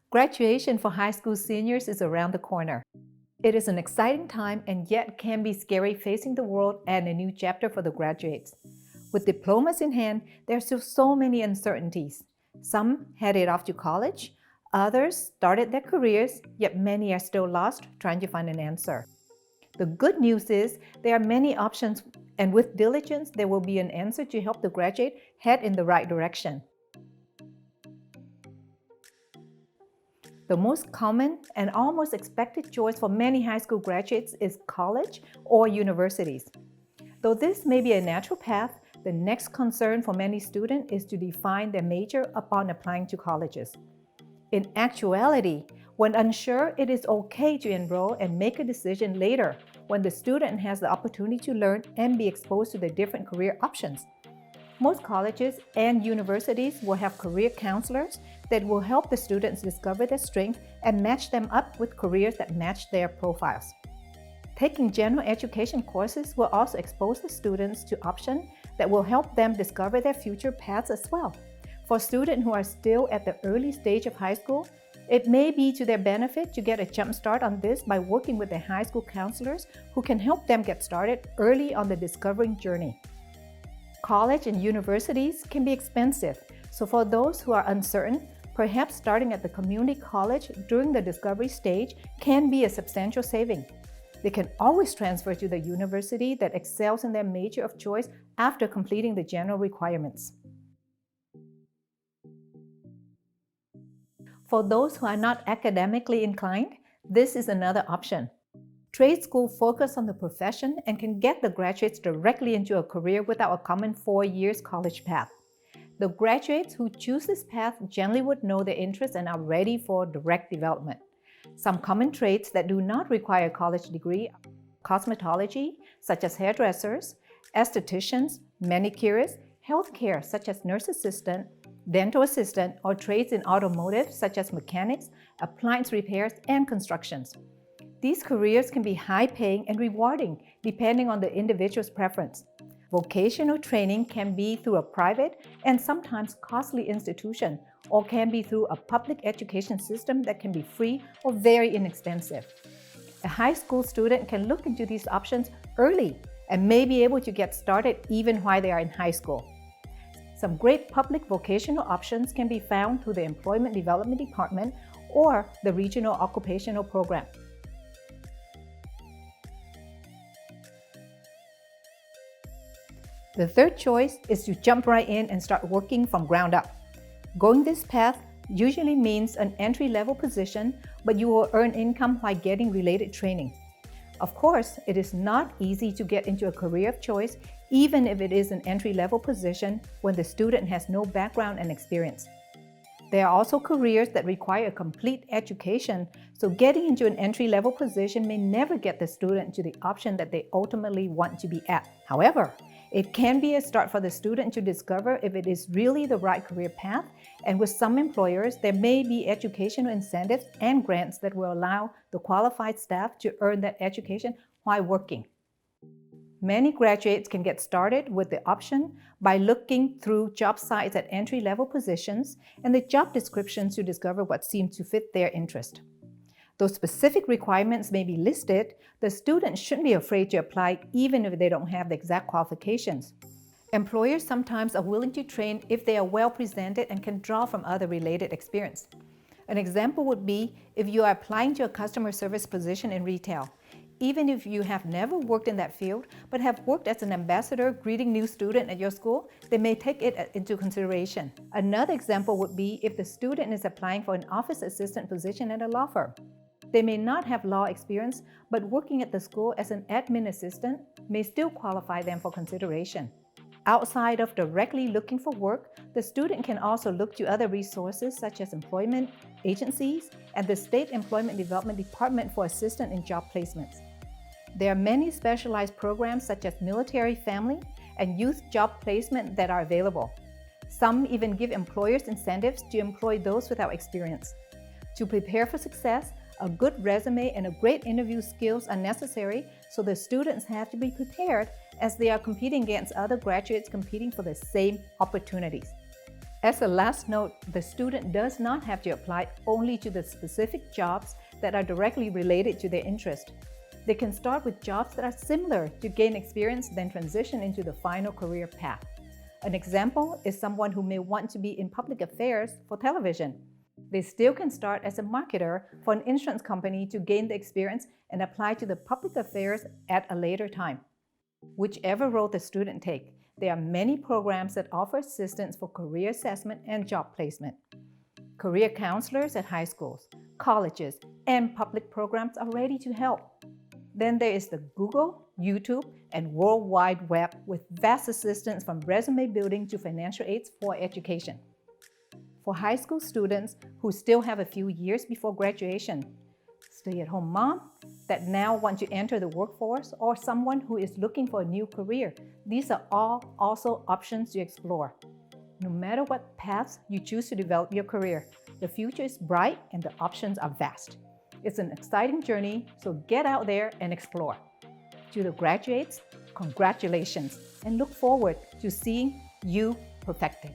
Graduation for high school seniors is around the corner. It is an exciting time and yet can be scary facing the world and a new chapter for the graduates. With diplomas in hand, there are still so many uncertainties. Some headed off to college, others started their careers, yet many are still lost trying to find an answer. The good news is there are many options, and with diligence, there will be an answer to help the graduate head in the right direction. The most common and almost expected choice for many high school graduates is college or universities. Though this may be a natural path, the next concern for many students is to define their major upon applying to colleges. In actuality, when unsure, it is okay to enroll and make a decision later when the student has the opportunity to learn and be exposed to the different career options. Most colleges and universities will have career counselors that will help the students discover their strengths and match them up with careers that match their profiles. Taking general education courses will also expose the students to options that will help them discover their future paths as well. For students who are still at the early stage of high school, it may be to their benefit to get a jump start on this by working with their high school counselors who can help them get started early on the discovering journey. College and universities can be expensive, so for those who are uncertain, perhaps starting at the community college during the discovery stage can be a substantial saving. They can always transfer to the university that excels in their major of choice after completing the general requirements. For those who are not academically inclined, this is another option. Trade school focus on the profession and can get the graduates directly into a career without a common 4 years college path. The graduates who choose this path generally would know their interests and are ready for direct development. Some common trades that do not require a college degree are cosmetology, such as hairdressers, estheticians, manicurists, healthcare, such as nurse assistant, dental assistant, or trades in automotive, such as mechanics, appliance repairs, and constructions. These careers can be high-paying and rewarding depending on the individual's preference. Vocational training can be through a private and sometimes costly institution, or can be through a public education system that can be free or very inexpensive. A high school student can look into these options early and may be able to get started even while they are in high school. Some great public vocational options can be found through the Employment Development Department or the Regional Occupational Program. The third choice is to jump right in and start working from ground up. Going this path usually means an entry-level position, but you will earn income while getting related training. Of course, it is not easy to get into a career of choice, even if it is an entry-level position when the student has no background and experience. There are also careers that require a complete education, so getting into an entry-level position may never get the student to the option that they ultimately want to be at. However, it can be a start for the student to discover if it is really the right career path, and with some employers, there may be educational incentives and grants that will allow the qualified staff to earn that education while working. Many graduates can get started with the option by looking through job sites at entry-level positions and the job descriptions to discover what seems to fit their interest. Though specific requirements may be listed, the student shouldn't be afraid to apply even if they don't have the exact qualifications. Employers sometimes are willing to train if they are well presented and can draw from other related experience. An example would be if you are applying to a customer service position in retail. Even if you have never worked in that field, but have worked as an ambassador greeting new students at your school, they may take it into consideration. Another example would be if the student is applying for an office assistant position at a law firm. They may not have law experience, but working at the school as an admin assistant may still qualify them for consideration. Outside of directly looking for work, the student can also look to other resources such as employment agencies and the State Employment Development Department for assistance in job placements. There are many specialized programs such as military family and youth job placement that are available. Some even give employers incentives to employ those without experience. To prepare for success, a good resume and a great interview skills are necessary, so the students have to be prepared as they are competing against other graduates competing for the same opportunities. As a last note, the student does not have to apply only to the specific jobs that are directly related to their interest. They can start with jobs that are similar to gain experience, then transition into the final career path. An example is someone who may want to be in public affairs for television. They still can start as a marketer for an insurance company to gain the experience and apply to the public affairs at a later time. Whichever role the student takes, there are many programs that offer assistance for career assessment and job placement. Career counselors at high schools, colleges, and public programs are ready to help. Then there is the Google, YouTube, and World Wide Web with vast assistance from resume building to financial aids for education. For high school students who still have a few years before graduation, stay-at-home mom that now want to enter the workforce, or someone who is looking for a new career, these are all also options to explore. No matter what paths you choose to develop your career, the future is bright and the options are vast. It's an exciting journey, so get out there and explore. To the graduates, congratulations, and look forward to seeing you perfected.